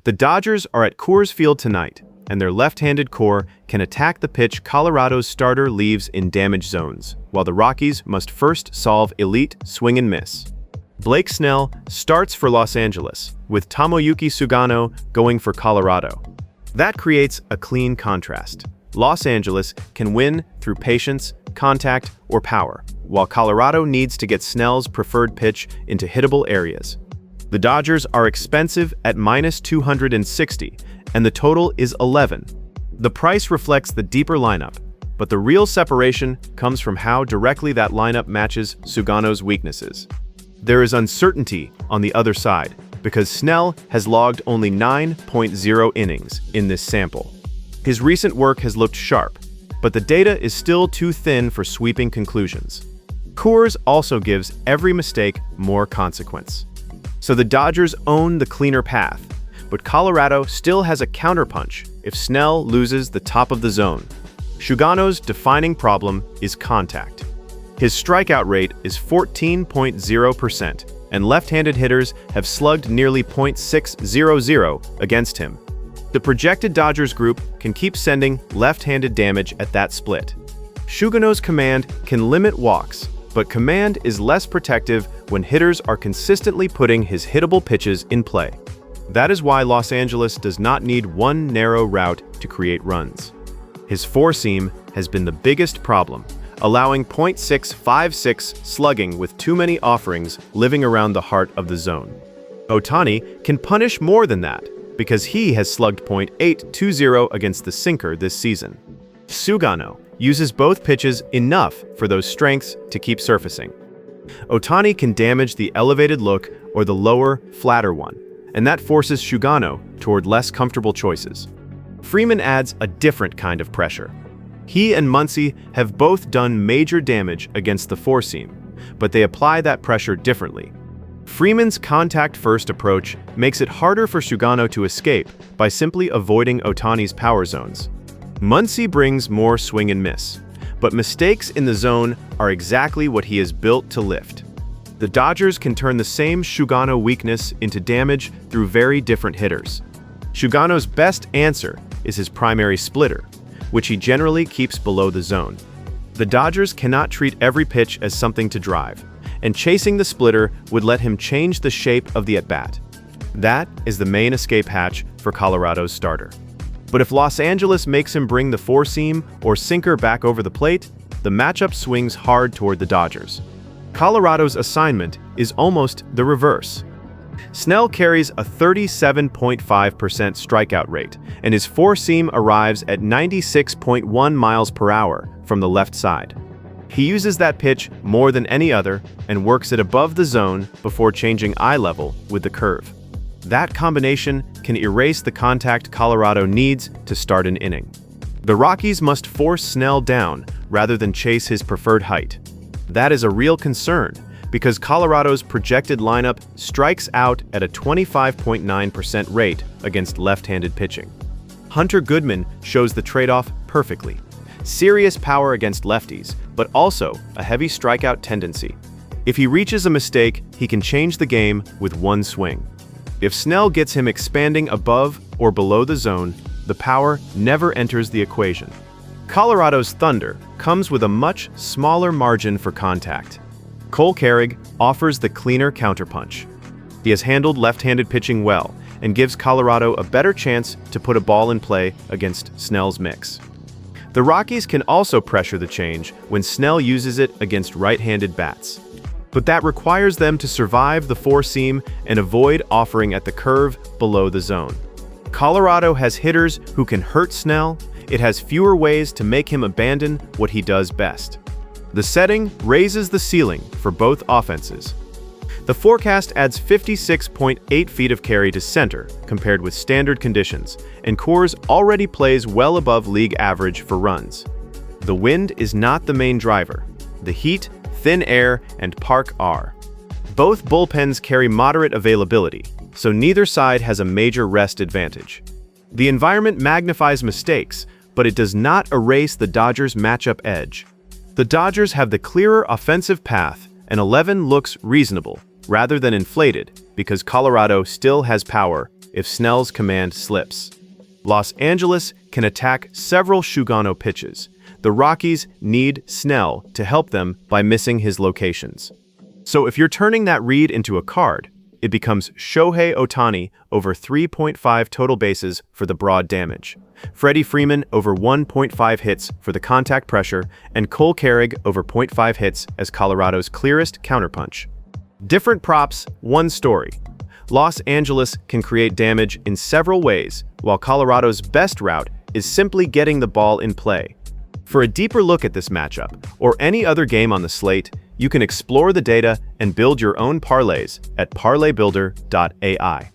The Dodgers are at Coors Field tonight, and their left-handed core can attack the pitch Colorado's starter leaves in damage zones, while the Rockies must first solve elite swing and miss. Blake Snell starts for Los Angeles, with Tomoyuki Sugano going for Colorado. That creates a clean contrast. Los Angeles can win through patience, contact, or power, while Colorado needs to get Snell's preferred pitch into hittable areas. The Dodgers are expensive at -260, and the total is 11. The price reflects the deeper lineup, but the real separation comes from how directly that lineup matches Sugano's weaknesses. There is uncertainty on the other side, because Snell has logged only 9.0 innings in this sample. His recent work has looked sharp, but the data is still too thin for sweeping conclusions. Coors also gives every mistake more consequence. So the Dodgers own the cleaner path, but Colorado still has a counterpunch if Snell loses the top of the zone. Sugano's defining problem is contact. His strikeout rate is 14.0%, and left-handed hitters have slugged nearly .600 against him. The projected Dodgers group can keep sending left-handed damage at that split. Sugano's command can limit walks, but command is less protective when hitters are consistently putting his hittable pitches in play. That is why Los Angeles does not need one narrow route to create runs. His four-seam has been the biggest problem, allowing .656 slugging with too many offerings living around the heart of the zone. Ohtani can punish more than that, because he has slugged .820 against the sinker this season. Sugano uses both pitches enough for those strengths to keep surfacing. Ohtani can damage the elevated look or the lower, flatter one, and that forces Sugano toward less comfortable choices. Freeman adds a different kind of pressure. He and Muncy have both done major damage against the four-seam, but they apply that pressure differently. Freeman's contact-first approach makes it harder for Sugano to escape by simply avoiding Ohtani's power zones. Muncy brings more swing and miss, but mistakes in the zone are exactly what he is built to lift. The Dodgers can turn the same Sugano weakness into damage through very different hitters. Sugano's best answer is his primary splitter, which he generally keeps below the zone. The Dodgers cannot treat every pitch as something to drive, and chasing the splitter would let him change the shape of the at-bat. That is the main escape hatch for Colorado's starter. But if Los Angeles makes him bring the four-seam or sinker back over the plate, the matchup swings hard toward the Dodgers. Colorado's assignment is almost the reverse. Snell carries a 37.5% strikeout rate, and his four-seam arrives at 96.1 miles per hour from the left side. He uses that pitch more than any other and works it above the zone before changing eye level with the curve. That combination can erase the contact Colorado needs to start an inning. The Rockies must force Snell down rather than chase his preferred height. That is a real concern, because Colorado's projected lineup strikes out at a 25.9% rate against left-handed pitching. Hunter Goodman shows the trade-off perfectly. Serious power against lefties, but also a heavy strikeout tendency. If he reaches a mistake, he can change the game with one swing. If Snell gets him expanding above or below the zone, the power never enters the equation. Colorado's Thunder comes with a much smaller margin for contact. Cole Carrig offers the cleaner counterpunch. He has handled left-handed pitching well and gives Colorado a better chance to put a ball in play against Snell's mix. The Rockies can also pressure the change when Snell uses it against right-handed bats. But that requires them to survive the four-seam and avoid offering at the curve below the zone. Colorado has hitters who can hurt Snell. It has fewer ways to make him abandon what he does best. The setting raises the ceiling for both offenses. The forecast adds 56.8 feet of carry to center compared with standard conditions, and Coors already plays well above league average for runs. The wind is not the main driver. The heat, thin air, and park are. Both bullpens carry moderate availability, so neither side has a major rest advantage. The environment magnifies mistakes, but it does not erase the Dodgers' matchup edge. The Dodgers have the clearer offensive path, and 11 looks reasonable, rather than inflated, because Colorado still has power if Snell's command slips. Los Angeles can attack several Sugano pitches. The Rockies need Snell to help them by missing his locations. So if you're turning that read into a card, it becomes Shohei Ohtani over 3.5 total bases for the broad damage, Freddie Freeman over 1.5 hits for the contact pressure, and Cole Carrig over 0.5 hits as Colorado's clearest counterpunch. Different props, one story. Los Angeles can create damage in several ways, while Colorado's best route is simply getting the ball in play. For a deeper look at this matchup, or any other game on the slate, you can explore the data and build your own parlays at ParlayBuilder.ai.